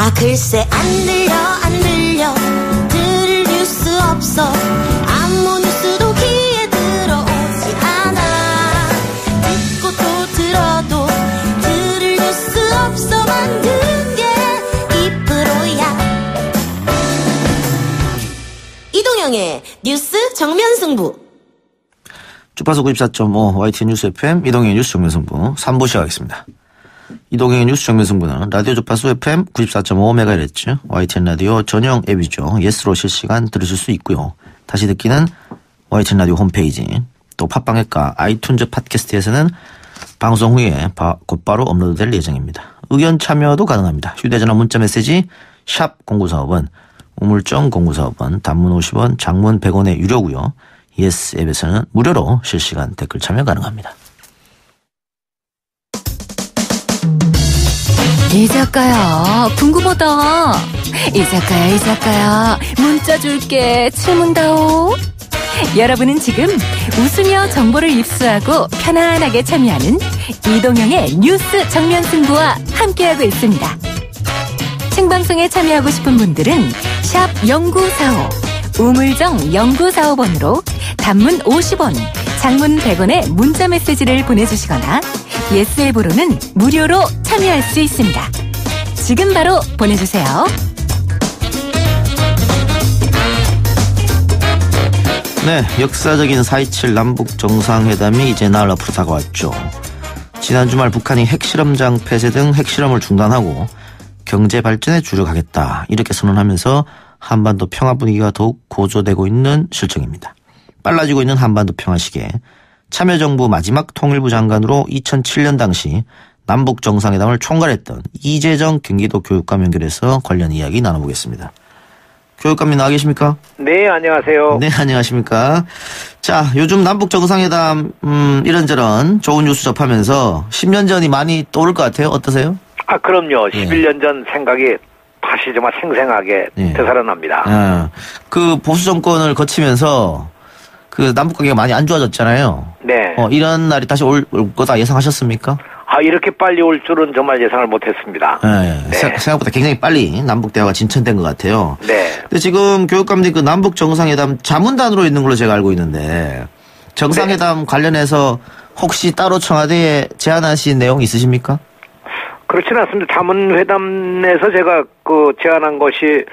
아 글쎄 안 들려 들을 뉴스 없어 아무 뉴스도 귀에 들어오지 않아 듣고 또 들어도 들을 뉴스 없어 만든 게 이 프로야 이동영의 뉴스 정면승부 주파수 94.5 YTN 뉴스 FM 이동영의 뉴스 정면승부 3부 시작하겠습니다. 이동영의 뉴스 정면승부는 라디오 주파수 FM 94.5MHz YTN 라디오 전용 앱이죠. 예스로 실시간 들으실 수 있고요. 다시 듣기는 YTN 라디오 홈페이지 또 팟빵 앱과 아이튠즈 팟캐스트에서는 방송 후에 곧바로 업로드될 예정입니다. 의견 참여도 가능합니다. 휴대전화 문자메시지 샵 0945번 우물정 0945번 단문 50원 장문 100원의 유료고요. 예스 앱에서는 무료로 실시간 댓글 참여 가능합니다. 이 작가야 궁금하다. 이 작가야 문자 줄게 질문다오. 여러분은 지금 웃으며 정보를 입수하고 편안하게 참여하는 이동영의 뉴스 정면승부와 함께하고 있습니다. 생방송에 참여하고 싶은 분들은 샵 0945 우물정 0945번으로 단문 50원 장문 100원의 문자 메시지를 보내주시거나 예스 앱으로는 무료로 참여할 수 있습니다. 지금 바로 보내주세요. 네, 역사적인 4.27 남북 정상회담이 이제 나흘 앞으로 다가왔죠. 지난 주말 북한이 핵실험장 폐쇄 등 핵실험을 중단하고 경제 발전에 주력하겠다 이렇게 선언하면서 한반도 평화 분위기가 더욱 고조되고 있는 실정입니다. 빨라지고 있는 한반도 평화 시기에 참여정부 마지막 통일부 장관으로 2007년 당시 남북 정상회담을 총괄했던 이재정 경기도 교육감 연결해서 관련 이야기 나눠보겠습니다. 교육감님 나와 계십니까? 네, 안녕하세요. 네, 안녕하십니까? 자, 요즘 남북 정상회담 이런저런 좋은 뉴스 접하면서 10년 전이 많이 떠오를 것 같아요. 어떠세요? 아, 그럼요. 예. 11년 전 생각이 다시 정말 생생하게 되살아납니다. 그 보수 정권을 거치면서 그 남북 관계가 많이 안 좋아졌잖아요. 네. 이런 날이 다시 올 거다 예상하셨습니까? 아, 이렇게 빨리 올 줄은 정말 예상을 못했습니다. 네. 네. 생각보다 굉장히 빨리 남북 대화가 진전된 것 같아요. 네. 근데 지금 교육감님 그 남북 정상회담 자문단으로 있는 걸로 제가 알고 있는데 정상회담 관련해서 혹시 따로 청와대에 제안하신 내용 있으십니까? 그렇지는 않습니다. 자문회담에서 제가 제안한 것이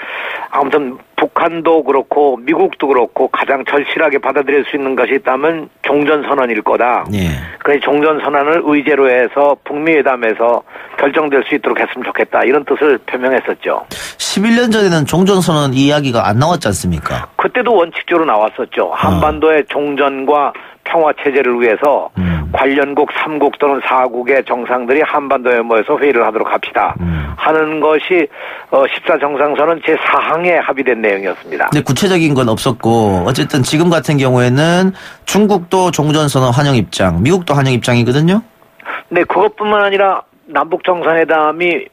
아무튼 북한도 그렇고 미국도 그렇고 가장 절실하게 받아들일 수 있는 것이 있다면 종전선언일 거다. 예. 그래서 종전선언을 의제로 해서 북미회담에서 결정될 수 있도록 했으면 좋겠다. 이런 뜻을 표명했었죠. 11년 전에는 종전선언 이야기가 안 나왔지 않습니까? 그때도 원칙적으로 나왔었죠. 한반도의 종전과 평화체제를 위해서 관련국 3국 또는 4국의 정상들이 한반도에 모여서 회의를 하도록 합시다. 하는 것이 14정상선언 제4항에 합의된 내용이었습니다. 근데 구체적인 건 없었고 어쨌든 지금 같은 경우에는 중국도 종전선언 환영 입장, 미국도 환영 입장이거든요. 네, 그것뿐만 아니라 남북 정상회담이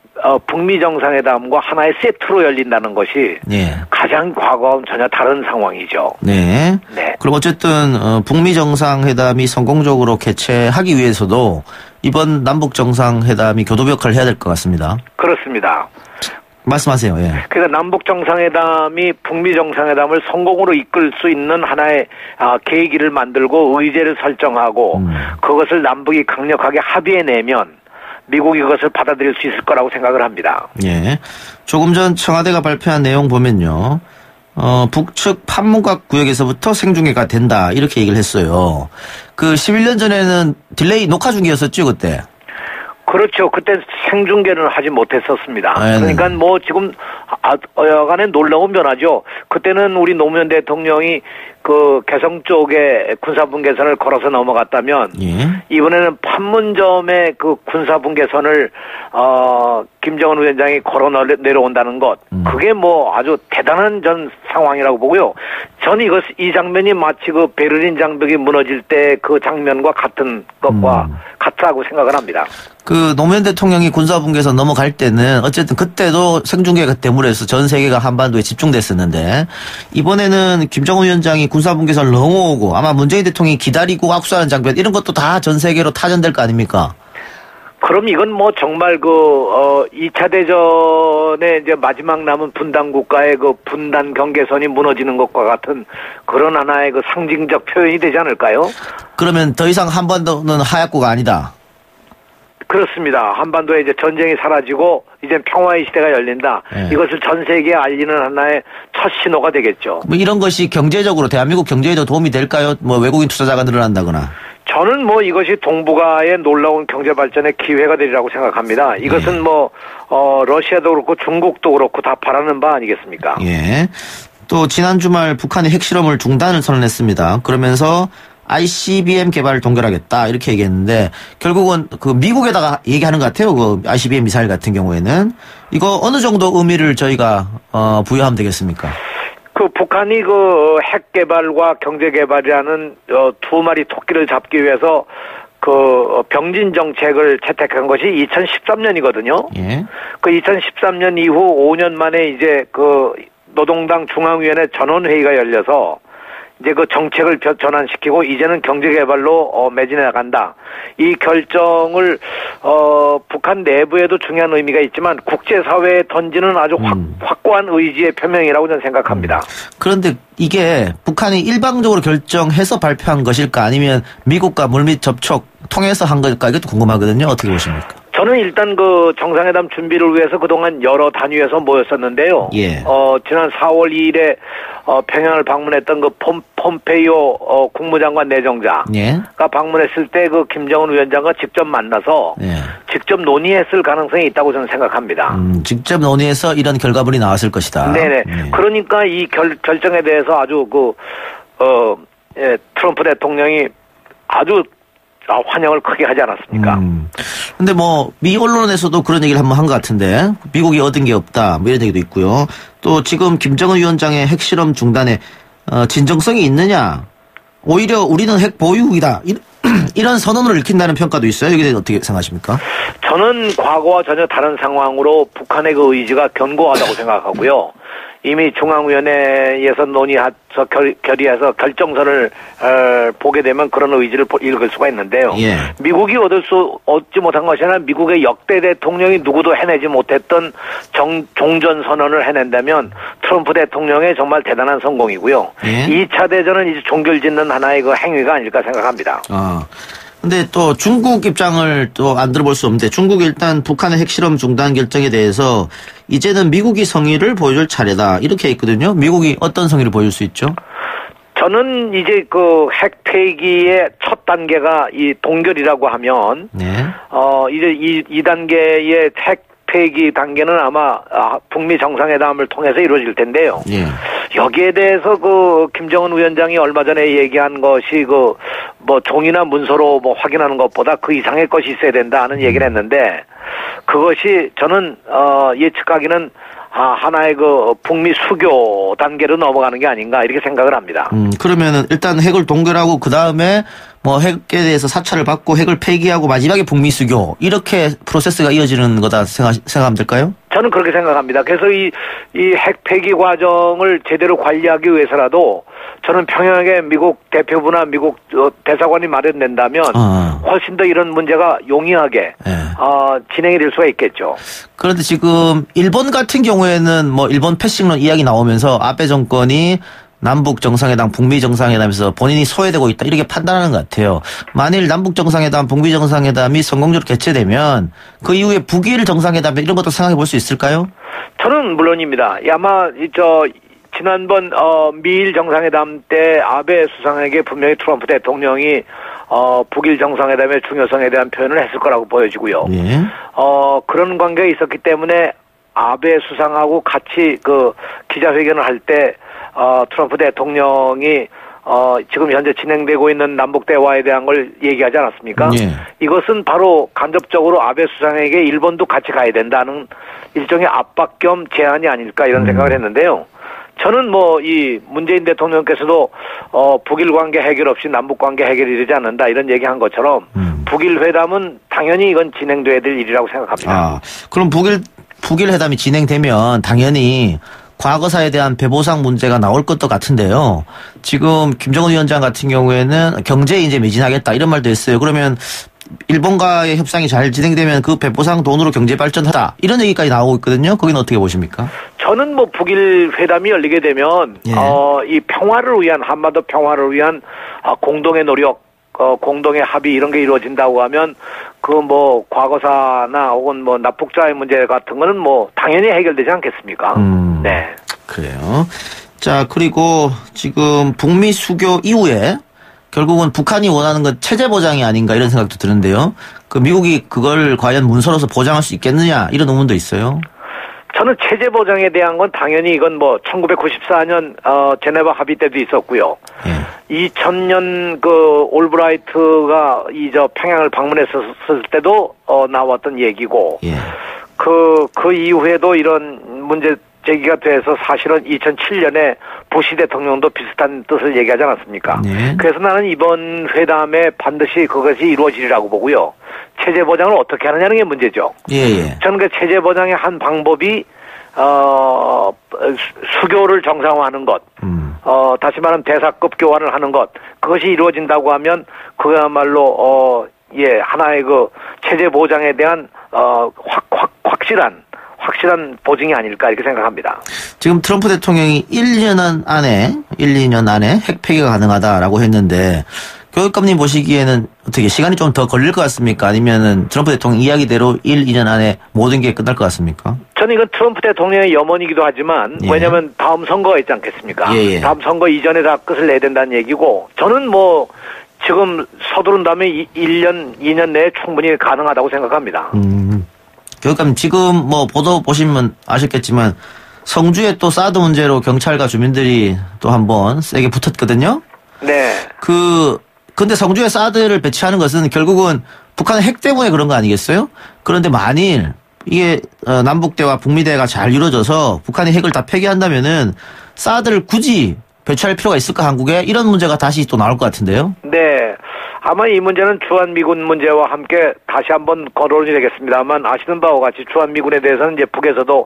북미 정상회담과 하나의 세트로 열린다는 것이 예. 가장 과거와는 전혀 다른 상황이죠. 네. 네. 그럼 어쨌든 북미 정상회담이 성공적으로 개최하기 위해서도 이번 남북 정상회담이 교도부 역할을 해야 될 것 같습니다. 그렇습니다. 말씀하세요. 예. 그러니까 남북 정상회담이 북미 정상회담을 성공으로 이끌 수 있는 하나의 계기를 만들고 의제를 설정하고 그것을 남북이 강력하게 합의해내면 미국이 그것을 받아들일 수 있을 거라고 생각을 합니다. 예. 조금 전 청와대가 발표한 내용 보면요. 북측 판문각 구역에서부터 생중계가 된다. 이렇게 얘기를 했어요. 그 11년 전에는 딜레이 녹화 중계였었죠, 그때. 그렇죠. 그때 생중계는 하지 못했었습니다. 네. 그러니까 뭐 지금 여간에 놀라운 변화죠. 그때는 우리 노무현 대통령이 그 개성 쪽에 군사분계선을 걸어서 넘어갔다면 예. 이번에는 판문점에 그 군사분계선을 김정은 위원장이 걸어 내려온다는 것 그게 뭐 아주 대단한 전 상황이라고 보고요. 저는 이 장면이 마치 그 베를린 장벽이 무너질 때 그 장면과 같은 것과 같다고 생각을 합니다. 그 노무현 대통령이 군사분계선 넘어갈 때는 어쨌든 그때도 생중계가 대물에서 전 세계가 한반도에 집중됐었는데 이번에는 김정은 위원장이 군사분계선을 넘어오고 아마 문재인 대통령이 기다리고 악수하는 장면 이런 것도 다 전 세계로 타전될 거 아닙니까? 그럼 이건 뭐 정말 2차 대전에 이제 마지막 남은 분단 국가의 그 분단 경계선이 무너지는 것과 같은 그런 하나의 그 상징적 표현이 되지 않을까요? 그러면 더 이상 한반도는 하약고가 아니다. 그렇습니다. 한반도에 이제 전쟁이 사라지고 이제 평화의 시대가 열린다. 네. 이것을 전 세계에 알리는 하나의 첫 신호가 되겠죠. 뭐 이런 것이 경제적으로 대한민국 경제에도 도움이 될까요? 뭐 외국인 투자자가 늘어난다거나. 저는 뭐 이것이 동북아의 놀라운 경제 발전의 기회가 되리라고 생각합니다. 이것은 러시아도 그렇고 중국도 그렇고 다 바라는 바 아니겠습니까? 예. 또 지난 주말 북한이 핵실험을 중단을 선언했습니다. 그러면서 ICBM 개발을 동결하겠다 이렇게 얘기했는데 결국은 그 미국에다가 얘기하는 것 같아요. 그 ICBM 미사일 같은 경우에는 이거 어느 정도 의미를 저희가 부여하면 되겠습니까? 그 북한이 그 핵 개발과 경제 개발이라는 두 마리 토끼를 잡기 위해서 그 병진 정책을 채택한 것이 2013년이거든요. 예. 그 2013년 이후 5년 만에 이제 그 노동당 중앙위원회 전원회의가 열려서 이제 그 정책을 전환시키고 이제는 경제개발로 매진해 나간다. 이 결정을 북한 내부에도 중요한 의미가 있지만 국제사회에 던지는 아주 확고한 의지의 표명이라고 저는 생각합니다. 그런데 이게 북한이 일방적으로 결정해서 발표한 것일까 아니면 미국과 물밑 접촉 통해서 한 걸까 이것도 궁금하거든요. 어떻게 보십니까? 저는 일단 그 정상회담 준비를 위해서 그동안 여러 단위에서 모였었는데요. 예. 지난 4월 2일에 평양을 방문했던 그 폼페이오 국무장관 내정자가 예. 방문했을 때 그 김정은 위원장과 직접 만나서 예. 직접 논의했을 가능성이 있다고 저는 생각합니다. 직접 논의해서 이런 결과물이 나왔을 것이다. 네네. 예. 그러니까 이 결정에 대해서 아주 트럼프 대통령이 아주 환영을 크게 하지 않았습니까? 근데 뭐 미 언론에서도 그런 얘기를 한번 한 것 같은데 미국이 얻은 게 없다 뭐 이런 얘기도 있고요. 또 지금 김정은 위원장의 핵실험 중단에 진정성이 있느냐? 오히려 우리는 핵 보유국이다. 이런 선언을 읽힌다는 평가도 있어요. 여기에 대해서 어떻게 생각하십니까? 저는 과거와 전혀 다른 상황으로 북한의 그 의지가 견고하다고 생각하고요. 이미 중앙위원회에서 논의해서 결의해서 결정서를 보게 되면 그런 의지를 읽을 수가 있는데요. 예. 미국이 얻지 못한 것이 아니라 미국의 역대 대통령이 누구도 해내지 못했던 종전 선언을 해낸다면 트럼프 대통령의 정말 대단한 성공이고요. 예. 2차 대전은 이제 종결짓는 하나의 그 행위가 아닐까 생각합니다. 근데 또 중국 입장을 또 안 들어볼 수 없는데 중국이 일단 북한의 핵실험 중단 결정에 대해서 이제는 미국이 성의를 보여줄 차례다 이렇게 있거든요. 미국이 어떤 성의를 보여줄 수 있죠? 저는 이제 그 핵 폐기의 첫 단계가 이 동결이라고 하면 네. 이제 이 단계의 핵 폐기 단계는 아마 북미 정상회담을 통해서 이루어질 텐데요. 예. 여기에 대해서 그 김정은 위원장이 얼마 전에 얘기한 것이 그 뭐 종이나 문서로 뭐 확인하는 것보다 그 이상의 것이 있어야 된다 하는 얘기를 했는데 그것이 저는 예측하기는 하나의 그 북미 수교 단계로 넘어가는 게 아닌가 이렇게 생각을 합니다. 그러면은 일단 핵을 동결하고 그 다음에 뭐 핵에 대해서 사찰을 받고 핵을 폐기하고 마지막에 북미 수교 이렇게 프로세스가 이어지는 거다 생각하면 될까요? 저는 그렇게 생각합니다. 그래서 이 핵 폐기 과정을 제대로 관리하기 위해서라도 저는 평양에 미국 대표부나 미국 대사관이 마련된다면 훨씬 더 이런 문제가 용이하게 진행이 될 수가 있겠죠. 그런데 지금 일본 같은 경우에는 뭐 일본 패싱론 이야기 나오면서 아베 정권이 남북 정상회담, 북미 정상회담에서 본인이 소외되고 있다 이렇게 판단하는 것 같아요. 만일 남북 정상회담, 북미 정상회담이 성공적으로 개최되면 그 이후에 북일 정상회담 이런 것도 생각해 볼 수 있을까요? 저는 물론입니다. 아마 지난번 미일 정상회담 때 아베 수상에게 분명히 트럼프 대통령이 북일 정상회담의 중요성에 대한 표현을 했을 거라고 보여지고요. 예. 그런 관계가 있었기 때문에 아베 수상하고 같이 그 기자회견을 할 때 트럼프 대통령이 지금 현재 진행되고 있는 남북 대화에 대한 걸 얘기하지 않았습니까? 예. 이것은 바로 간접적으로 아베 수상에게 일본도 같이 가야 된다는 일종의 압박 겸 제안이 아닐까 이런 생각을 했는데요. 저는 뭐 이 문재인 대통령께서도 북일 관계 해결 없이 남북 관계 해결이 되지 않는다 이런 얘기한 것처럼 북일 회담은 당연히 이건 진행돼야 될 일이라고 생각합니다. 그럼 북일 회담이 진행되면 당연히 과거사에 대한 배보상 문제가 나올 것도 같은데요. 지금 김정은 위원장 같은 경우에는 경제에 이제 매진하겠다 이런 말도 했어요. 그러면 일본과의 협상이 잘 진행되면 그 배포상 돈으로 경제 발전하다 이런 얘기까지 나오고 있거든요. 거기는 어떻게 보십니까? 저는 뭐 북일 회담이 열리게 되면 예. 이 평화를 위한 한반도 평화를 위한 공동의 노력, 공동의 합의 이런 게 이루어진다고 하면 그 뭐 과거사나 혹은 뭐 납북자의 문제 같은 거는 뭐 당연히 해결되지 않겠습니까? 네. 그래요. 자, 그리고 지금 북미 수교 이후에 결국은 북한이 원하는 건 체제 보장이 아닌가 이런 생각도 드는데요. 그 미국이 그걸 과연 문서로서 보장할 수 있겠느냐 이런 의문도 있어요. 저는 체제 보장에 대한 건 당연히 이건 뭐 1994년 제네바 합의 때도 있었고요. 2000년 그 올브라이트가 저 평양을 방문했었을 때도 나왔던 얘기고. 그 이후에도 이런 문제 제기가 돼서 사실은 2007년에 부시 대통령도 비슷한 뜻을 얘기하지 않았습니까? 네. 그래서 나는 이번 회담에 반드시 그것이 이루어지리라고 보고요. 체제 보장을 어떻게 하느냐는 게 문제죠. 예. 저는 그 체제 보장의 한 방법이 수교를 정상화하는 것, 다시 말하면 대사급 교환을 하는 것, 그것이 이루어진다고 하면 그야말로 하나의 그 체제 보장에 대한 확실한 보증이 아닐까 이렇게 생각합니다. 지금 트럼프 대통령이 1년 안에 핵 폐기가 가능하다라고 했는데 교육감님 보시기에는 어떻게 시간이 좀 더 걸릴 것 같습니까? 아니면은 트럼프 대통령 이야기대로 2년 안에 모든 게 끝날 것 같습니까? 저는 이건 트럼프 대통령의 염원이기도 하지만 왜냐하면 다음 선거가 있지 않겠습니까? 다음 선거 이전에 다 끝을 내야 된다는 얘기고 저는 뭐 지금 서두른다면 1년, 2년 내에 충분히 가능하다고 생각합니다. 교육감님 지금 뭐 보도 보시면 아셨겠지만 성주에 또 사드 문제로 경찰과 주민들이 또 한번 세게 붙었거든요. 네. 근데 성주에 사드를 배치하는 것은 결국은 북한의 핵 때문에 그런 거 아니겠어요? 그런데 만일 이게 남북대와 북미대가 잘 이루어져서 북한이 핵을 다 폐기한다면은 사드를 굳이 배치할 필요가 있을까 한국에? 이런 문제가 다시 또 나올 것 같은데요. 네. 아마 이 문제는 주한미군 문제와 함께 다시 한번 거론이 되겠습니다만 아시는 바와 같이 주한미군에 대해서는 이제 북에서도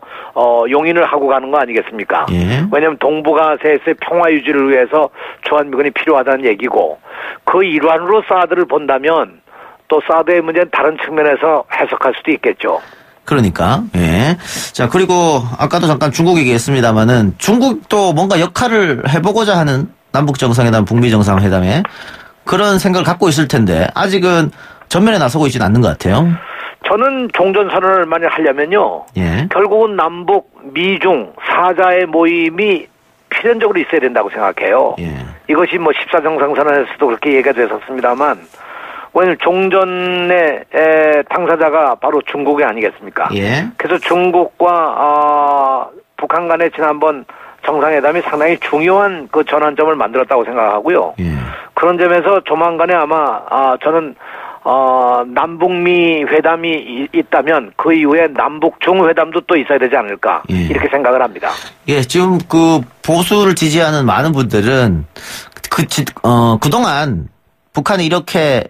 용인을 하고 가는 거 아니겠습니까? 왜냐하면 동북아시아에서의 평화 유지를 위해서 주한미군이 필요하다는 얘기고 그 일환으로 사드를 본다면 또 사드의 문제는 다른 측면에서 해석할 수도 있겠죠. 그러니까 자 그리고 아까도 잠깐 중국 얘기했습니다마는 중국도 뭔가 역할을 해보고자 하는 남북 정상회담, 북미 정상회담에 그런 생각을 갖고 있을 텐데 아직은 전면에 나서고 있지는 않는 것 같아요. 저는 종전선언을 만약 하려면요. 결국은 남북, 미중, 사자의 모임이 필연적으로 있어야 된다고 생각해요. 이것이 뭐 14정상선언에서도 그렇게 얘기가 됐었습니다만 왜냐하면 종전의 당사자가 바로 중국이 아니겠습니까? 그래서 중국과 북한 간의 지난번 정상회담이 상당히 중요한 그 전환점을 만들었다고 생각하고요. 그런 점에서 조만간에 아마 저는 남북미 회담이 있다면 그 이후에 남북중 회담도 또 있어야 되지 않을까 이렇게 생각을 합니다. 지금 그 보수를 지지하는 많은 분들은 그동안 북한이 이렇게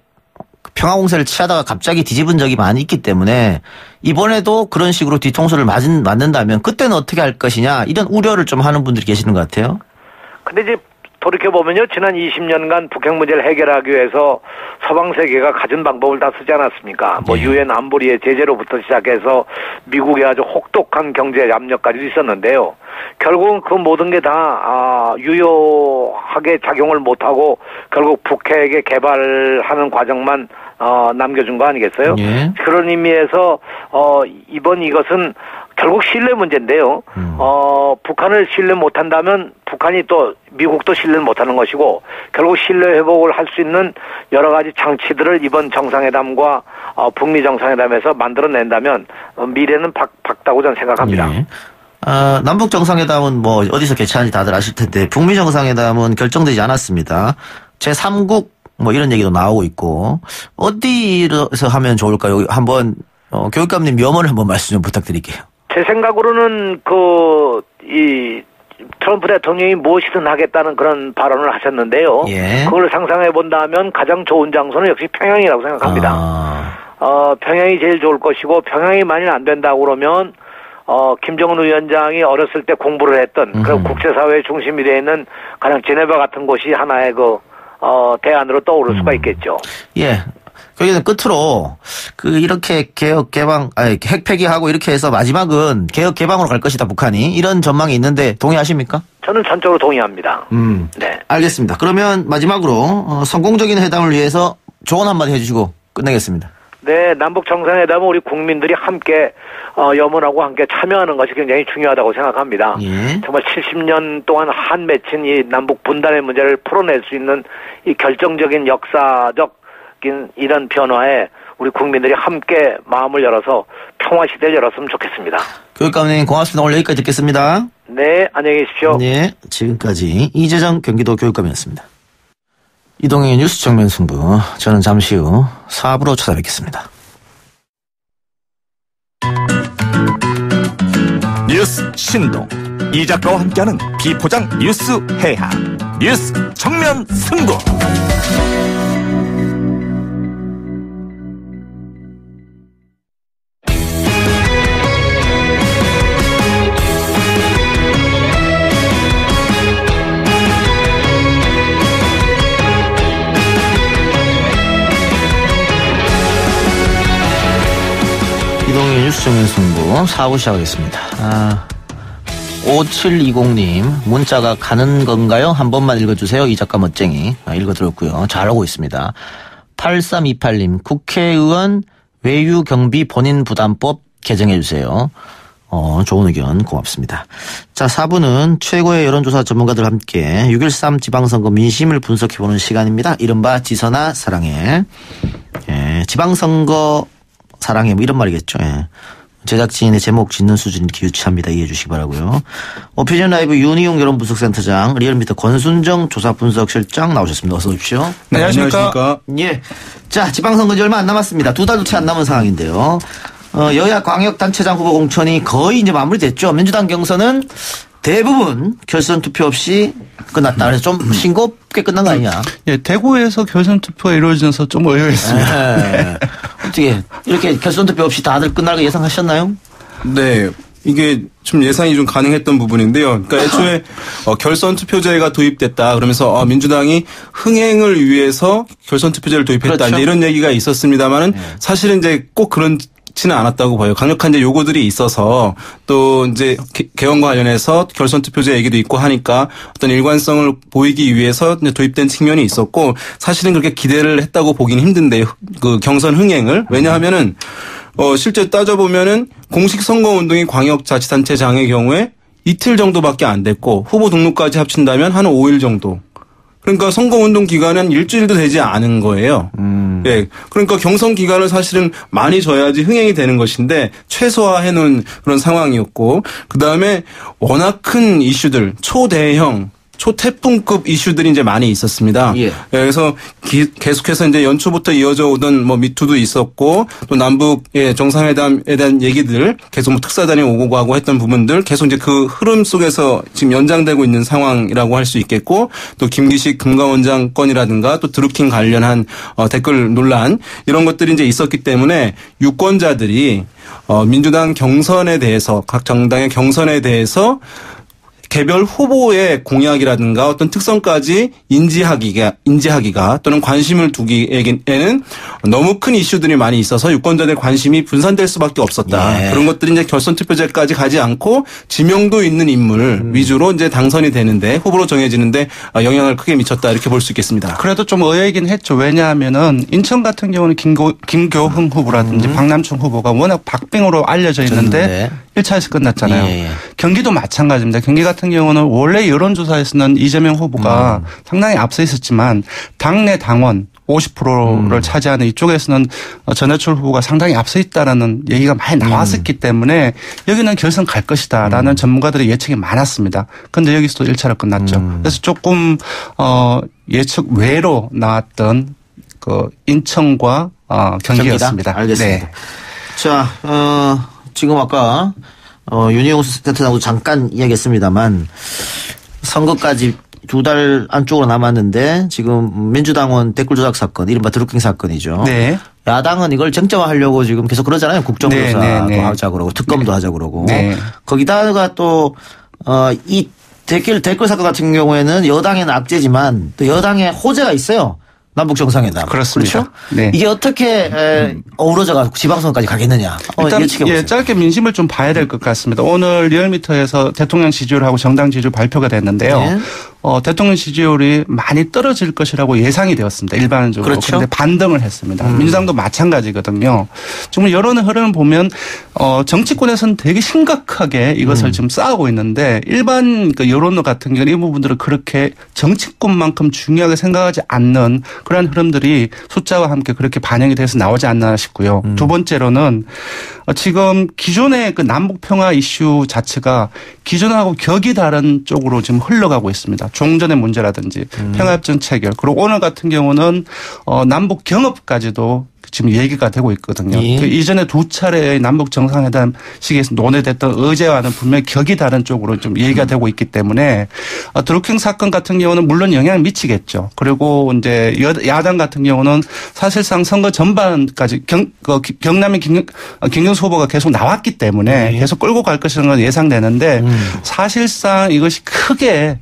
평화공세를 취하다가 갑자기 뒤집은 적이 많이 있기 때문에 이번에도 그런 식으로 뒤통수를 맞는다면 그때는 어떻게 할 것이냐 이런 우려를 좀 하는 분들이 계시는 것 같아요. 근데 이제 돌이켜보면요. 지난 20년간 북핵 문제를 해결하기 위해서 서방 세계가 가진 방법을 다 쓰지 않았습니까? 뭐 유엔 안보리의 제재로부터 시작해서 미국의 아주 혹독한 경제 압력까지도 있었는데요. 결국은 그 모든 게 다 유효하게 작용을 못하고 결국 북핵의 개발하는 과정만 남겨준 거 아니겠어요? 그런 의미에서 이번 이것은 결국 신뢰 문제인데요. 북한을 신뢰 못한다면 북한이 또 미국도 신뢰 못하는 것이고 결국 신뢰 회복을 할 수 있는 여러 가지 장치들을 이번 정상회담과 북미 정상회담에서 만들어낸다면 미래는 밝다고 저는 생각합니다. 남북 정상회담은 뭐 어디서 개최하는지 다들 아실 텐데 북미 정상회담은 결정되지 않았습니다. 제3국 뭐 이런 얘기도 나오고 있고 어디서 하면 좋을까요? 한번 교육감님 염원을 한번 말씀 좀 부탁드릴게요. 제 생각으로는 이 트럼프 대통령이 무엇이든 하겠다는 그런 발언을 하셨는데요. 그걸 상상해 본다면 가장 좋은 장소는 역시 평양이라고 생각합니다. 평양이 제일 좋을 것이고 평양이 만일 안 된다고 그러면 김정은 위원장이 어렸을 때 공부를 했던 그런 국제사회의 중심이 되어 있는 가령 제네바 같은 곳이 하나의 대안으로 떠오를 수가 있겠죠. 거기는 끝으로 이렇게 개혁 개방 핵 폐기하고 이렇게 해서 마지막은 개혁 개방으로 갈 것이다 북한이 이런 전망이 있는데 동의하십니까? 저는 전적으로 동의합니다. 네. 알겠습니다. 그러면 마지막으로 성공적인 회담을 위해서 조언 한마디 해주시고 끝내겠습니다. 네, 남북 정상회담은 우리 국민들이 함께 염원하고 함께 참여하는 것이 굉장히 중요하다고 생각합니다. 예. 정말 70년 동안 한 맺힌 이 남북 분단의 문제를 풀어낼 수 있는 이 결정적인 역사적인 이런 변화에 우리 국민들이 함께 마음을 열어서 평화 시대를 열었으면 좋겠습니다. 교육감님 고맙습니다. 오늘 여기까지 듣겠습니다. 네, 안녕히 계십시오. 네, 지금까지 이재정 경기도 교육감이었습니다. 이동영의 뉴스 정면 승부. 저는 잠시 후 4부로 찾아뵙겠습니다. 뉴스 신동 이 작가와 함께하는 비포장 뉴스 해학 뉴스 정면 승부. 이동의 뉴스 정면 승부 4부 시작하겠습니다. 5720님 문자가 가는 건가요? 한 번만 읽어주세요. 이 작가 멋쟁이 읽어드렸고요. 잘하고 있습니다. 8328님 국회의원 외유경비 본인부담법 개정해주세요. 좋은 의견 고맙습니다. 자, 4부는 최고의 여론조사 전문가들과 함께 6.13 지방선거 민심을 분석해보는 시간입니다. 이른바 지선아 사랑해. 예, 지방선거 사랑해 뭐 이런 말이겠죠. 예. 제작진의 제목 짓는 수준이 유치합니다. 이해해 주시기 바라고요. 오피니언 라이브 윤희용 여론분석센터장, 리얼미터 권순정 조사분석실장 나오셨습니다. 어서 오십시오. 네, 안녕하십니까. 예. 자, 지방선거 이제 얼마 안 남았습니다. 2달도 채 안 남은 상황인데요. 여야 광역단체장 후보 공천이 거의 이제 마무리됐죠. 민주당 경선은 대부분 결선 투표 없이 끝났다. 그래서 좀 싱겁게 끝난 거 아니냐. 예, 대구에서 결선 투표가 이루어져서 좀 의외였습니다. 네. 어떻게 이렇게 결선 투표 없이 다들 끝날 거 예상하셨나요? 네. 이게 좀 예상이 좀 가능했던 부분인데요. 그러니까 애초에 결선 투표제가 도입됐다. 그러면서 민주당이 흥행을 위해서 결선 투표제를 도입했다. 그렇죠. 이제 이런 얘기가 있었습니다만은 사실은 이제 꼭 그렇지는 않았다고 봐요. 강력한 이제 요구들이 있어서 또 이제 개헌과 관련해서 결선 투표제 얘기도 있고 하니까 어떤 일관성을 보이기 위해서 이제 도입된 측면이 있었고 사실은 그렇게 기대를 했다고 보기는 힘든데 그 경선 흥행을 왜냐하면은 실제 따져보면은 공식 선거운동이 광역자치단체장의 경우에 이틀 정도밖에 안 됐고 후보 등록까지 합친다면 한 5일 정도. 그러니까 선거운동 기간은 일주일도 되지 않은 거예요. 예. 그러니까 경선 기간을 사실은 많이 져야지 흥행이 되는 것인데 최소화해 놓은 그런 상황이었고 그다음에 워낙 큰 이슈들 초대형 초태풍급 이슈들이 이제 많이 있었습니다. 예. 그래서 계속해서 이제 연초부터 이어져 오던 뭐 미투도 있었고 또 남북의 정상회담에 대한 얘기들 계속 뭐 특사단이 오고 가고 했던 부분들 계속 이제 그 흐름 속에서 지금 연장되고 있는 상황이라고 할 수 있겠고 또 김기식 금감원장 건이라든가 또 드루킹 관련한 댓글 논란 이런 것들이 이제 있었기 때문에 유권자들이 민주당 경선에 대해서 각 정당의 경선에 대해서 개별 후보의 공약이라든가 어떤 특성까지 인지하기가 또는 관심을 두기에는 너무 큰 이슈들이 많이 있어서 유권자들의 관심이 분산될 수밖에 없었다. 예. 그런 것들이 이제 결선 투표제까지 가지 않고 지명도 있는 인물 위주로 이제 당선이 되는데 후보로 정해지는데 영향을 크게 미쳤다 이렇게 볼 수 있겠습니다. 그래도 좀 의외이긴 했죠. 왜냐하면은 인천 같은 경우는 김교흥 후보라든지 박남춘 후보가 워낙 박빙으로 알려져 있는데 1차에서 끝났잖아요. 예. 경기도 마찬가지입니다. 경기 같은 경우는 원래 여론조사에서는 이재명 후보가 상당히 앞서 있었지만 당내 당원 50%를 차지하는 이쪽에서는 전해철 후보가 상당히 앞서 있다라는 얘기가 많이 나왔었기 때문에 여기는 결선 갈 것이다라는 전문가들의 예측이 많았습니다. 그런데 여기서도 1차로 끝났죠. 그래서 조금 예측 외로 나왔던 그 인천과 경기였습니다. 알겠습니다. 네. 자, 지금 아까 윤희용 센터장도 잠깐 이야기했습니다만 선거까지 2달 안쪽으로 남았는데 지금 민주당원 댓글 조작 사건 이른바 드루킹 사건이죠. 네. 야당은 이걸 쟁점화하려고 지금 계속 그러잖아요. 국정조사도 하자 그러고 특검도 하자 그러고. 네. 거기다가 또 이 댓글 사건 같은 경우에는 여당에는 악재지만 또 여당에 호재가 있어요. 남북 정상회담. 그렇습니다. 그렇죠? 네. 이게 어떻게 어우러져가 지방선거까지 가겠느냐. 일단 예측해보세요. 예, 짧게 민심을 좀 봐야 될 것 같습니다. 오늘 리얼미터에서 대통령 지지율하고 정당 지지율 발표가 됐는데요. 네. 대통령 지지율이 많이 떨어질 것이라고 예상이 되었습니다. 일반적으로. 그렇죠. 그런데 반등을 했습니다. 민주당도 마찬가지거든요. 지금 여론의 흐름을 보면 정치권에서는 되게 심각하게 이것을 지금 싸우고 있는데 일반 그 여론 같은 경우는 이 부분들을 그렇게 정치권만큼 중요하게 생각하지 않는 그런 흐름들이 숫자와 함께 그렇게 반영이 돼서 나오지 않나 싶고요. 두 번째로는 지금 기존의 그 남북 평화 이슈 자체가 기존하고 격이 다른 쪽으로 지금 흘러가고 있습니다. 종전의 문제라든지 평화협정 체결 그리고 오늘 같은 경우는 남북 경협까지도 지금 얘기가 되고 있거든요. 예. 그 이전에 두 차례의 남북 정상회담 시기에서 논의됐던 의제와는 분명히 격이 다른 쪽으로 좀 얘기가 되고 있기 때문에 드루킹 사건 같은 경우는 물론 영향을 미치겠죠. 그리고 이제 야당 같은 경우는 사실상 선거 전반까지 경남의 김경수 후보가 계속 나왔기 때문에 계속 끌고 갈 것이라는 건 예상되는데 사실상 이것이 크게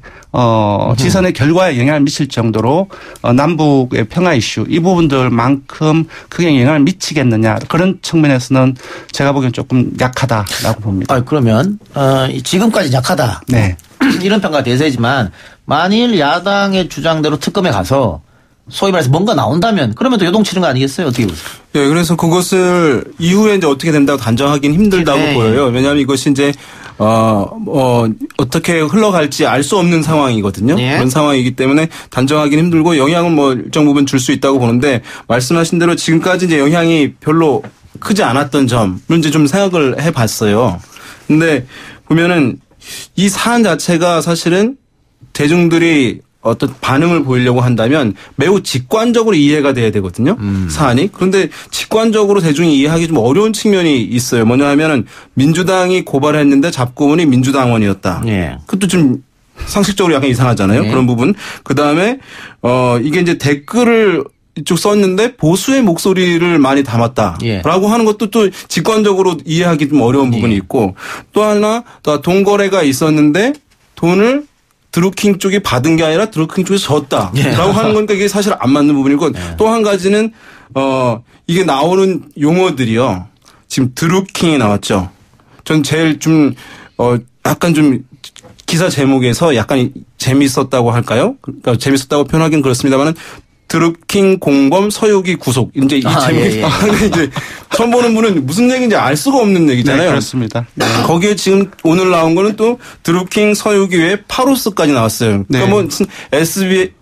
지선의 결과에 영향을 미칠 정도로 남북의 평화 이슈 이 부분들만큼 크게 영향을 미치겠느냐 그런 측면에서는 제가 보기엔 조금 약하다라고 봅니다. 그러면 지금까지 약하다. 네. 이런 평가가 대세지만 만일 야당의 주장대로 특검에 가서 소위 말해서 뭔가 나온다면 그러면 또 요동치는 거 아니겠어요? 어떻게 보세요? 네, 그래서 그것을 이후에 이제 어떻게 된다고 단정하기는 힘들다고 네. 보여요. 왜냐하면 이것이 이제 어떻게 흘러갈지 알 수 없는 상황이거든요. 네. 그런 상황이기 때문에 단정하기는 힘들고 영향은 뭐 일정 부분 줄 수 있다고 보는데 말씀하신 대로 지금까지 이제 영향이 별로 크지 않았던 점을 이제 좀 생각을 해봤어요. 근데 보면은 이 사안 자체가 사실은 대중들이 어떤 반응을 보이려고 한다면 매우 직관적으로 이해가 돼야 되거든요. 사안이. 그런데 직관적으로 대중이 이해하기 좀 어려운 측면이 있어요. 뭐냐 하면은 민주당이 고발했는데 잡고문이 민주당원이었다. 예. 그것도 좀 상식적으로 약간 이상하잖아요. 예. 그런 부분. 그다음에 이게 이제 댓글을 이쪽 썼는데 보수의 목소리를 많이 담았다라고 예. 하는 것도 또 직관적으로 이해하기 좀 어려운 부분이 있고 또 하나 또 돈거래가 있었는데 돈을 드루킹 쪽이 받은 게 아니라 드루킹 쪽에서 졌다라고 예. 하는 거니까 이게 사실 안 맞는 부분이고 또 한 가지는 이게 나오는 용어들이요. 지금 드루킹이 나왔죠. 전 제일 좀 약간 좀 기사 제목에서 약간 재밌었다고 할까요? 그러니까 재밌었다고 표현하기는 그렇습니다만은 드루킹 공범 서유기 구속. 이제 이 제목이 예, 예. 이제 처음 보는 분은 무슨 얘기인지 알 수가 없는 얘기잖아요. 네, 그렇습니다. 거기에 지금 오늘 나온 거는 또 드루킹 서유기 외에 파로스까지 나왔어요. 그러니까 네. 뭐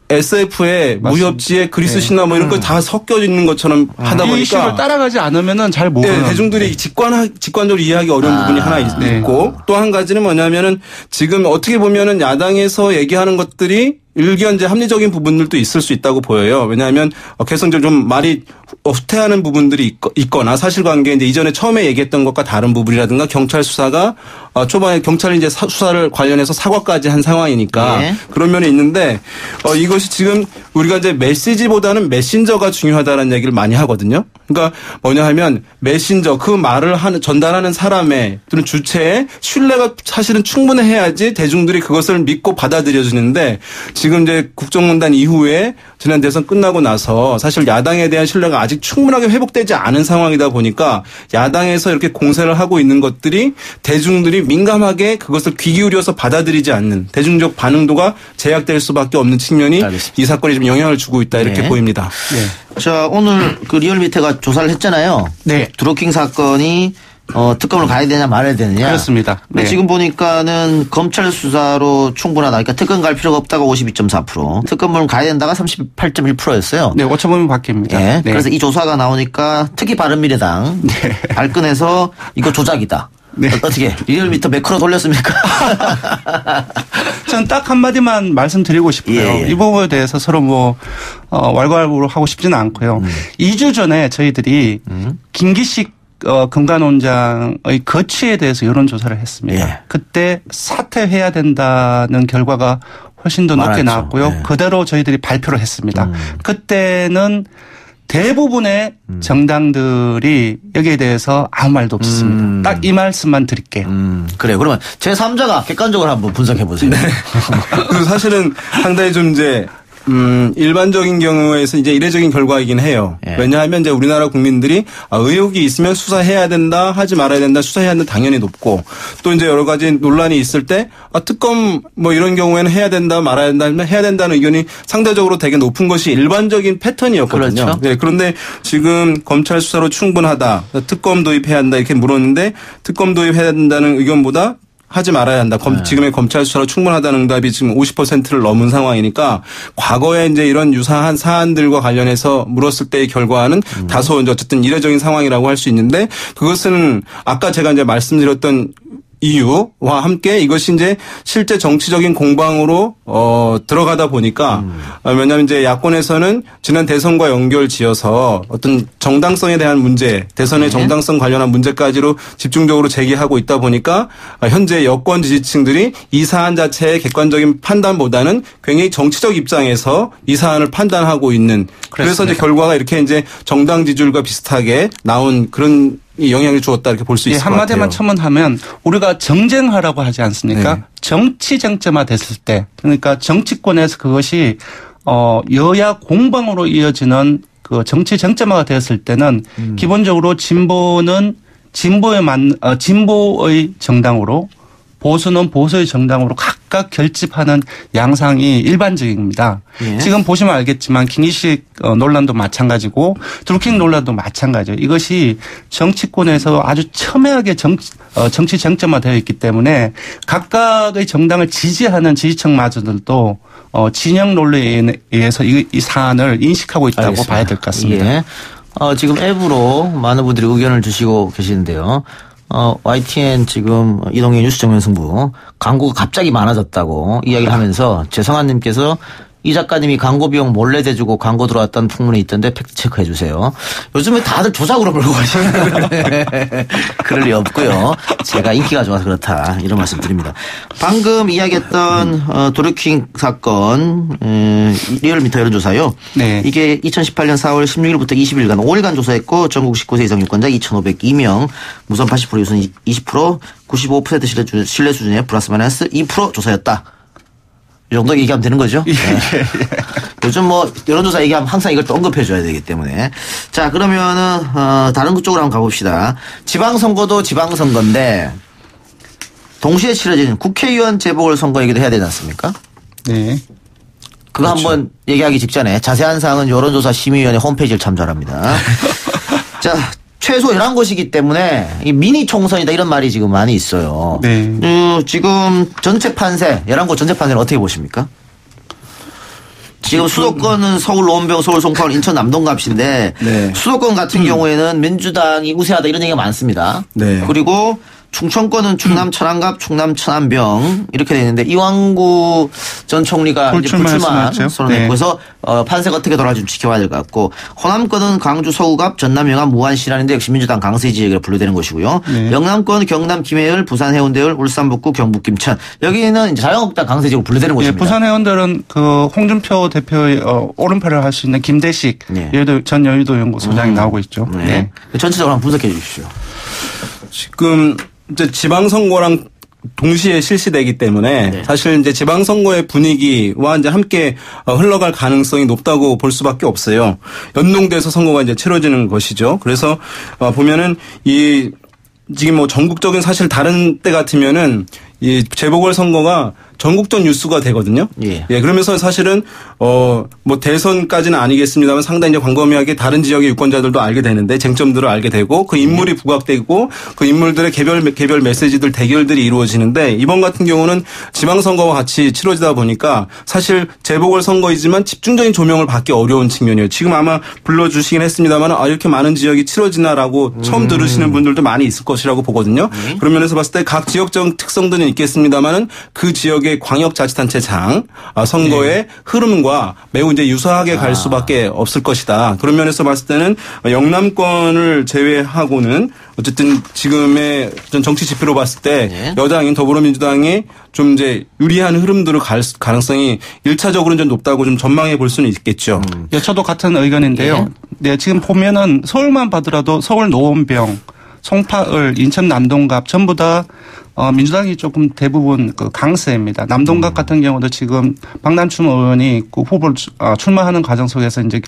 SF의 무협지에 그리스 신화 뭐 이런 거 다 섞여 있는 것처럼 하다 이 이슈를 보니까 따라가지 않으면은 잘 모르는. 네, 대중들이 직관적으로 이해하기 어려운 부분이 하나 있고 또 한 가지는 뭐냐면은 지금 어떻게 보면은 야당에서 얘기하는 것들이 일견제 합리적인 부분들도 있을 수 있다고 보여요. 왜냐하면 개성적으로 좀 말이 후퇴하는 부분들이 있거나 사실관계 이제 이전에 처음에 얘기했던 것과 다른 부분이라든가 경찰 수사가 초반에 경찰이 이제 수사를 관련해서 사과까지 한 상황이니까 네. 그런 면이 있는데 이것이 지금 우리가 이제 메시지보다는 메신저가 중요하다는 얘기를 많이 하거든요. 그러니까 뭐냐 하면 메신저 그 말을 전달하는 사람의 또는 주체의 신뢰가 사실은 충분해야지 대중들이 그것을 믿고 받아들여지는데 지금 이제 국정농단 이후에 지난 대선 끝나고 나서 사실 야당에 대한 신뢰가 아직 충분하게 회복되지 않은 상황이다 보니까 야당에서 이렇게 공세를 하고 있는 것들이 대중들이 민감하게 그것을 귀 기울여서 받아들이지 않는 대중적 반응도가 제약될 수밖에 없는 측면이 알겠습니다. 이 사건이 좀 영향을 주고 있다 이렇게 네. 보입니다. 자, 오늘 그 리얼미터가 조사를 했잖아요. 네. 드루킹 사건이 특검을 가야 되냐 말아야 되느냐. 그렇습니다. 근데 네. 지금 보니까는 검찰 수사로 충분하다. 그러니까 특검 갈 필요가 없다가 52.4%. 특검을 가야 된다가 38.1%였어요. 네, 오차범위 바뀝니다. 예. 네. 그래서 이 조사가 나오니까 특히 바른미래당 발끈해서 이거 조작이다. 네. 어떻게 리얼미터 매크로 돌렸습니까? 저는 딱 한마디만 말씀드리고 싶어요. 예, 예. 이 부분에 대해서 서로 왈가왈부로 하고 싶지는 않고요. 2주 전에 저희들이 김기식 금관원장의 거취에 대해서 여론조사를 했습니다. 예. 그때 사퇴해야 된다는 결과가 훨씬 더 높게 많았죠. 나왔고요. 예. 그대로 저희들이 발표를 했습니다. 그때는 대부분의 정당들이 여기에 대해서 아무 말도 없었습니다. 딱 이 말씀만 드릴게요. 그래요. 그러면 제3자가 객관적으로 한번 분석해 보세요. 그리고 사실은 상당히 좀 이제 일반적인 경우에서 이제 이례적인 결과이긴 해요. 예. 왜냐하면 이제 우리나라 국민들이 의혹이 있으면 수사해야 된다, 하지 말아야 된다, 수사해야 된다 당연히 높고 또 이제 여러 가지 논란이 있을 때 특검 뭐 이런 경우에는 해야 된다, 말아야 된다, 해야 된다는 의견이 상대적으로 되게 높은 것이 일반적인 패턴이었거든요. 그렇죠. 네, 그런데 지금 검찰 수사로 충분하다, 특검 도입해야 한다 이렇게 물었는데 특검 도입해야 된다는 의견보다 하지 말아야 한다. 지금의 검찰 수사로 충분하다는 응답이 지금 50%를 넘은 상황이니까 과거에 이제 이런 유사한 사안들과 관련해서 물었을 때의 결과는 다소 이제 어쨌든 이례적인 상황이라고 할 수 있는데 그것은 아까 제가 이제 말씀드렸던 이유와 함께 이것이 이제 실제 정치적인 공방으로 들어가다 보니까 왜냐하면 이제 야권에서는 지난 대선과 연결지어서 어떤 정당성에 대한 문제, 대선의 정당성 관련한 문제까지로 집중적으로 제기하고 있다 보니까 현재 여권 지지층들이 이 사안 자체의 객관적인 판단보다는 굉장히 정치적 입장에서 이 사안을 판단하고 있는 그래서 이제 결과가 이렇게 이제 정당 지지율과 비슷하게 나온 그런 이 영향을 주었다 이렇게 볼 수 있을 것 같아요. 한마디만 첨언하면 우리가 정쟁하라고 하지 않습니까? 네. 정치 쟁점화 됐을 때 그러니까 정치권에서 그것이 여야 공방으로 이어지는 그 정치 쟁점화가 되었을 때는 기본적으로 진보는 진보의 정당으로 보수는 보수의 정당으로 각각 결집하는 양상이 일반적입니다. 예. 지금 보시면 알겠지만 김기식 논란도 마찬가지고 드루킹 논란도 마찬가지예요. 이것이 정치권에서 아주 첨예하게 정치 쟁점화되어 있기 때문에 각각의 정당을 지지하는 지지층마저들도 진영 논리에 의해서 이 사안을 인식하고 있다고 알겠습니다. 봐야 될 것 같습니다. 예. 지금 앱으로 많은 분들이 의견을 주시고 계시는데요. YTN 지금 이동현 뉴스 정면 승부 광고가 갑자기 많아졌다고 이야기를 하면서 재성한님께서 이 작가님이 광고 비용 몰래 대주고 광고 들어왔다는 풍문이 있던데 팩트 체크해 주세요. 요즘에 다들 조작으로 몰고 가시는데 그럴 리 없고요. 제가 인기가 좋아서 그렇다 이런 말씀 드립니다. 방금 이야기했던 드루킹 사건 리얼미터 여론조사요. 네. 이게 2018년 4월 16일부터 20일간 5일간 조사했고 전국 19세 이상 유권자 2,502명 무선 80% 유선 20% 95% 신뢰 수준의 플러스 마이너스 2% 조사였다. 이 정도 얘기하면 되는 거죠. 네. 요즘 뭐 여론조사 얘기하면 항상 이걸 또 언급해 줘야 되기 때문에. 자, 그러면은 다른 쪽으로 한번 가봅시다. 지방선거도 지방선거인데 동시에 치러지는 국회의원 재보궐선거 얘기도 해야 되지 않습니까? 네. 그거 그렇죠. 한번 얘기하기 직전에 자세한 사항은 여론조사 심의위원회 홈페이지를 참조합니다. 자. 최소 11곳이기 때문에 이 미니 총선이다 이런 말이 지금 많이 있어요. 네. 지금 전체 판세, 11곳 전체 판세는 어떻게 보십니까? 지금 수도권은 서울 노원병, 서울 송파울, 인천 남동갑인데 네. 수도권 같은 경우에는 민주당이 우세하다 이런 얘기가 많습니다. 네. 그리고 충청권은 충남 천안갑, 충남 천안병 이렇게 되어 있는데 이왕구 전 총리가 이제 불출마 선언했고서 네. 판세가 어떻게 돌아갈지 좀 지켜봐야 될 것 같고 호남권은 광주 서구갑, 전남 영암, 무안 신안인데 역시 민주당 강세 지역으로 분류되는 것이고요. 네. 영남권 경남 김해을, 부산 해운대을, 울산 북구, 경북 김천 여기는 이제 자유한국당 강세 지역으로 분류되는 곳입니다. 부산 해운대는 그 홍준표 대표의 오른팔을 할 수 있는 김대식 네. 전 여의도 연구소장이 나오고 있죠. 네. 네. 전체적으로 한번 분석해 주십시오. 지금 이제 지방선거랑 동시에 실시되기 때문에 네. 사실 이제 지방선거의 분위기와 이제 함께 흘러갈 가능성이 높다고 볼 수밖에 없어요. 연동돼서 선거가 이제 치러지는 것이죠. 그래서 보면은 이 지금 뭐 전국적인 사실 다른 때 같으면은 이 재보궐선거가 전국적 뉴스가 되거든요. 예. 예, 그러면서 사실은 뭐 대선까지는 아니겠습니다만 상당히 이제 광범위하게 다른 지역의 유권자들도 알게 되는데 쟁점들을 알게 되고 그 인물이 부각되고 그 인물들의 개별 메시지들 대결들이 이루어지는데 이번 같은 경우는 지방선거와 같이 치러지다 보니까 사실 재보궐선거이지만 집중적인 조명을 받기 어려운 측면이에요. 지금 아마 불러주시긴 했습니다만 이렇게 많은 지역이 치러지나라고 처음 들으시는 분들도 많이 있을 것이라고 보거든요. 그런 면에서 봤을 때 각 지역적 특성들은 있겠습니다만은 그 지역의 광역자치단체장 선거의 흐름과 매우 이제 유사하게 갈 수밖에 없을 것이다. 그런 면에서 봤을 때는 영남권을 제외하고는 어쨌든 지금의 정치 지표로 봤을 때 네. 여당인 더불어민주당이 좀 이제 유리한 흐름들을 갈 가능성이 1차적으로는 좀 높다고 좀 전망해 볼 수는 있겠죠. 예, 저도 같은 의견인데요. 네, 지금 보면은 서울만 봐더라도 서울 노원병 송파을, 인천 남동갑 전부 다 민주당이 조금 대부분 그 강세입니다. 남동갑 같은 경우도 지금 박남춘 의원이 그 후보를 출마하는 과정 속에서 이제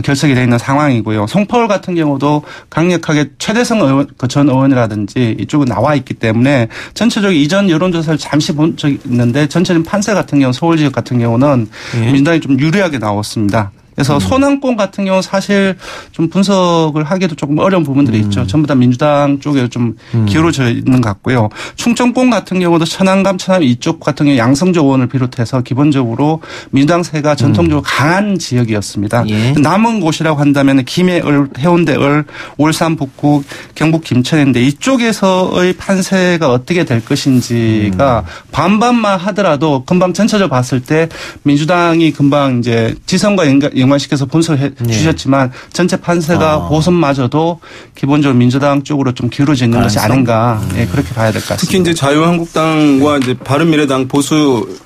결석이 되어 있는 상황이고요. 송파울 같은 경우도 강력하게 최대성 의원, 전 의원이라든지 이쪽은 나와 있기 때문에 전체적으로 이전 여론조사를 잠시 본 적이 있는데 전체적인 판세 같은 경우 서울 지역 같은 경우는 민주당이 좀 유리하게 나왔습니다. 그래서 소남권 같은 경우는 사실 좀 분석을 하기도 조금 어려운 부분들이 있죠. 전부 다 민주당 쪽에 좀 기울어져 있는 것 같고요. 충청권 같은 경우도 천안감, 천안 이쪽 같은 경우 양성조 의원을 비롯해서 기본적으로 민주당세가 전통적으로 강한 지역이었습니다. 예. 남은 곳이라고 한다면 김해을, 해운대을, 울산 북구, 경북 김천인데 이쪽에서의 판세가 어떻게 될 것인지가 반반만 하더라도 금방 전체적으로 봤을 때 민주당이 금방 이제 지선과 연관시켜서 분석해 주셨지만 전체 판세가 보선마저도 기본적으로 민주당 쪽으로 좀 기울어져 있는 것이 아닌가 그렇게 봐야 될 것 같습니다. 특히 이제 자유한국당과 이제 바른미래당 보수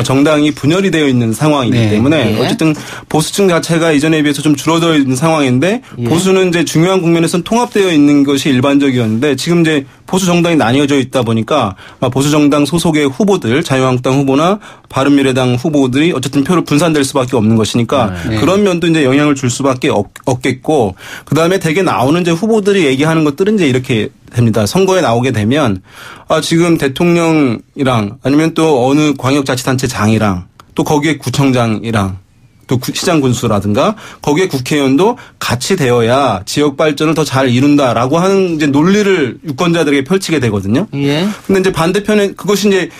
정당이 분열이 되어 있는 상황이기 때문에 어쨌든 보수층 자체가 이전에 비해서 좀 줄어들어 있는 상황인데 보수는 이제 중요한 국면에서는 통합되어 있는 것이 일반적이었는데 지금 이제 보수 정당이 나뉘어져 있다 보니까 보수 정당 소속의 후보들, 자유한국당 후보나 바른미래당 후보들이 어쨌든 표를 분산될 수밖에 없는 것이니까 그런 면도 이제 영향을 줄 수밖에 없겠고, 그 다음에 대개 나오는 이제 후보들이 얘기하는 것들은 이제 이렇게 됩니다. 선거에 나오게 되면 지금 대통령이랑 아니면 또 어느 광역자치단체장이랑 또 거기에 구청장이랑 또 시장 군수라든가 거기에 국회의원도 같이 되어야 지역 발전을 더 잘 이룬다라고 하는 이제 논리를 유권자들에게 펼치게 되거든요. 예. 근데 이제 반대편에 그것이 이제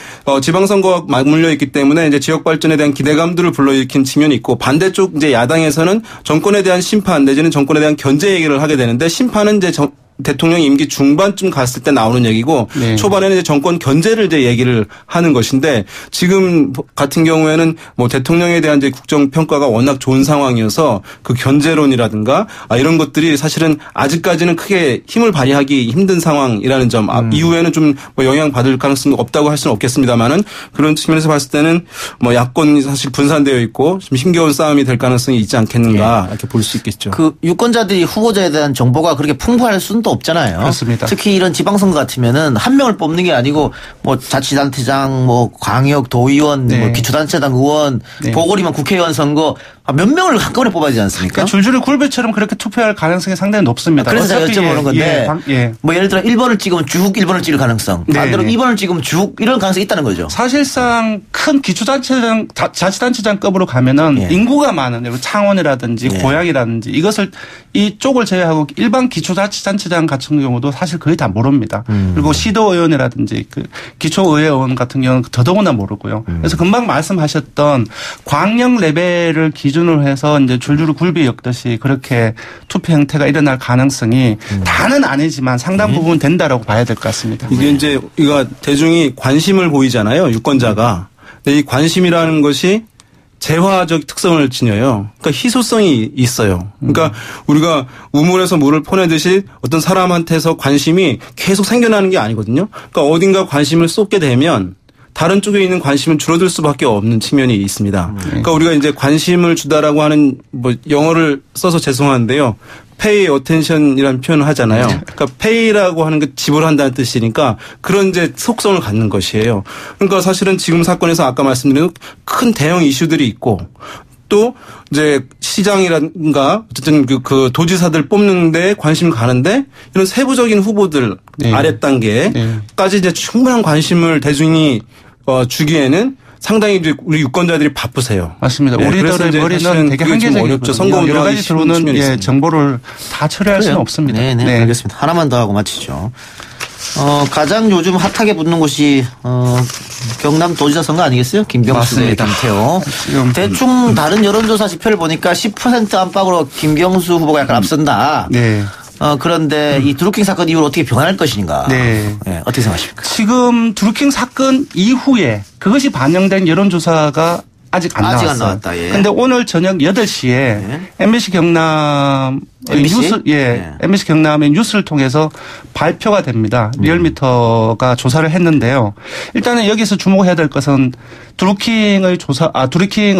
지방선거와 맞물려 있기 때문에 이제 지역 발전에 대한 기대감들을 불러일으킨 측면이 있고, 반대쪽 이제 야당에서는 정권에 대한 심판 내지는 정권에 대한 견제 얘기를 하게 되는데, 심판은 이제 대통령 임기 중반쯤 갔을 때 나오는 얘기고 초반에는 이제 정권 견제를 이제 얘기를 하는 것인데, 지금 같은 경우에는 뭐 대통령에 대한 이제 국정 평가가 워낙 좋은 상황이어서 그 견제론이라든가 이런 것들이 사실은 아직까지는 크게 힘을 발휘하기 힘든 상황이라는 점, 이후에는 좀 뭐 영향 받을 가능성이 없다고 할 수는 없겠습니다만은 그런 측면에서 봤을 때는 뭐 야권이 사실 분산되어 있고 좀 힘겨운 싸움이 될 가능성이 있지 않겠는가 이렇게 볼 수 있겠죠. 그 유권자들이 후보자에 대한 정보가 그렇게 풍부할 수는 또 없잖아요. 그렇습니다. 특히 이런 지방선거 같으면은 한 명을 뽑는 게 아니고 뭐 자치단체장, 뭐 광역 도의원, 뭐 기초단체장 의원, 보궐이면 국회의원 선거 몇 명을 한꺼번에 뽑아야 되지 않습니까? 그러니까 줄줄이 굴배처럼 그렇게 투표할 가능성이 상당히 높습니다. 그래서 제가 여쭤보는 건데 뭐 예를 들어 1번을 찍으면 쭉 1번을 찍을 가능성, 반대로 2번을 찍으면 쭉 이런 가능성이 있다는 거죠. 사실상 큰 기초단체장, 자치단체장급으로 가면은 인구가 많은 창원이라든지 고양이라든지 이것을 이쪽을 제외하고 일반 기초자치단체장 같은 경우도 사실 거의 다 모릅니다. 그리고 시도의원이라든지 그 기초의회의원 같은 경우는 더더구나 모르고요. 그래서 금방 말씀하셨던 광역 레벨을 기준으로 해서 이제 줄줄이 굴비 엮듯이 그렇게 투표 형태가 일어날 가능성이 다는 아니지만 상당 부분 된다라고 봐야 될 것 같습니다. 이게 이제 이거 대중이 관심을 보이잖아요, 유권자가. 근데 이 관심이라는 것이 재화적 특성을 지녀요. 그러니까 희소성이 있어요. 그러니까 우리가 우물에서 물을 퍼내듯이 어떤 사람한테서 관심이 계속 생겨나는 게 아니거든요. 그러니까 어딘가 관심을 쏟게 되면 다른 쪽에 있는 관심은 줄어들 수밖에 없는 측면이 있습니다. 그러니까 우리가 이제 관심을 주다라고 하는 뭐 영어를 써서 죄송한데요. pay attention이라는 표현을 하잖아요. 그러니까 pay라고 하는 게 지불한다는 뜻이니까 그런 이제 속성을 갖는 것이에요. 그러니까 사실은 지금 사건에서 아까 말씀드린 큰 대형 이슈들이 있고, 또 이제 시장이라든가 어쨌든 그 도지사들 뽑는데 관심 가는데 이런 세부적인 후보들 아랫 단계까지 이제 충분한 관심을 대중이 주기에는 상당히 우리 유권자들이 바쁘세요. 맞습니다. 우리들의 머리는 되게 한계적이죠. 선거 여러 가지 들어오는 정보를 다 처리할 수는 없습니다. 네, 알겠습니다. 하나만 더 하고 마치죠. 가장 요즘 핫하게 붙는 곳이 경남 도지사 선거 아니겠어요? 김경수 대 김태호. 대충 다른 여론조사 지표를 보니까 10% 안팎으로 김경수 후보가 약간 앞선다. 그런데 이 드루킹 사건 이후로 어떻게 변할 것인가. 어떻게 생각하십니까? 지금 드루킹 사건 이후에 그것이 반영된 여론조사가 아직 안 나왔어요. 그런데 오늘 저녁 8시에 MBC 경남의 MBC 경남의 뉴스를 통해서 발표가 됩니다. 리얼미터가 조사를 했는데요. 일단은 여기서 주목해야 될 것은 드루킹의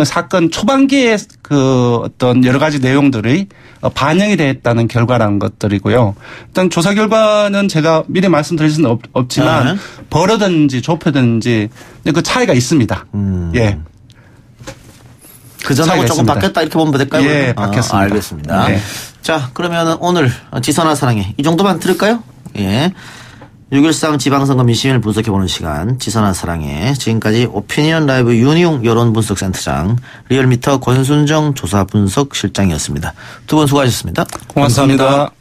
사건 초반기에 그 어떤 여러 가지 내용들의 반영이 됐다는 결과라는 것들이고요. 일단 조사 결과는 제가 미리 말씀드릴 수는 없지만 벌어든지 좁혀든지 그 차이가 있습니다. 예. 그 전하고 조금 있습니다. 바뀌었다 이렇게 보면 될까요? 예, 바뀌었습니다. 알겠습니다. 네. 자, 그러면 오늘 지선아 사랑해 이 정도만 들을까요? 예. 6.13 지방선거 민심을 분석해보는 시간 지선아 사랑해 지금까지 오피니언 라이브 윤희용 여론분석센터장 리얼미터 권순정 조사분석실장이었습니다. 두 분 수고하셨습니다. 고맙습니다.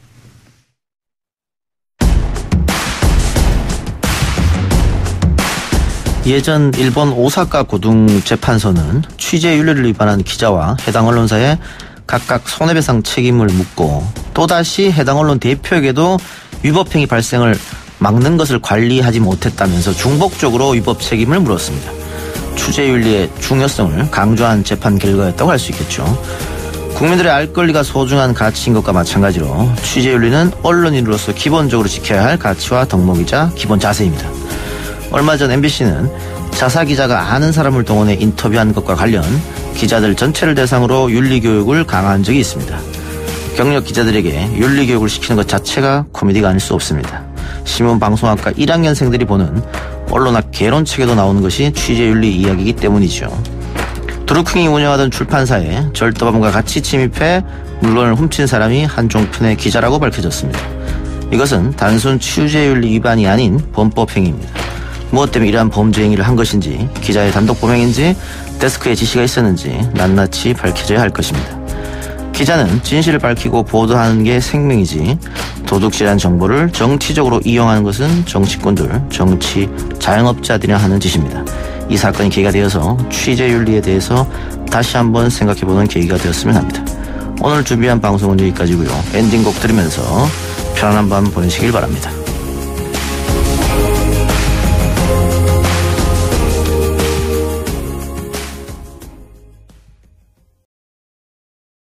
예전 일본 오사카 고등재판소는 취재윤리를 위반한 기자와 해당 언론사에 각각 손해배상 책임을 묻고 또다시 해당 언론 대표에게도 위법행위 발생을 막는 것을 관리하지 못했다면서 중복적으로 위법 책임을 물었습니다. 취재윤리의 중요성을 강조한 재판 결과였다고 할 수 있겠죠. 국민들의 알 권리가 소중한 가치인 것과 마찬가지로 취재윤리는 언론인으로서 기본적으로 지켜야 할 가치와 덕목이자 기본 자세입니다. 얼마 전 MBC는 자사기자가 아는 사람을 동원해 인터뷰한 것과 관련 기자들 전체를 대상으로 윤리교육을 강화한 적이 있습니다. 경력 기자들에게 윤리교육을 시키는 것 자체가 코미디가 아닐 수 없습니다. 신문방송학과 1학년생들이 보는 언론학 개론책에도 나오는 것이 취재윤리 이야기이기 때문이죠. 드루킹이 운영하던 출판사에 절도범과 같이 침입해 물건을 훔친 사람이 한 종편의 기자라고 밝혀졌습니다. 이것은 단순 취재윤리 위반이 아닌 범법행위입니다. 무엇 때문에 이러한 범죄 행위를 한 것인지 기자의 단독 범행인지 데스크에 지시가 있었는지 낱낱이 밝혀져야 할 것입니다. 기자는 진실을 밝히고 보도하는 게 생명이지 도둑질한 정보를 정치적으로 이용하는 것은 정치꾼들, 정치 자영업자들이나 하는 짓입니다. 이 사건이 계기가 되어서 취재윤리에 대해서 다시 한번 생각해보는 계기가 되었으면 합니다. 오늘 준비한 방송은 여기까지고요. 엔딩곡 들으면서 편안한 밤 보내시길 바랍니다.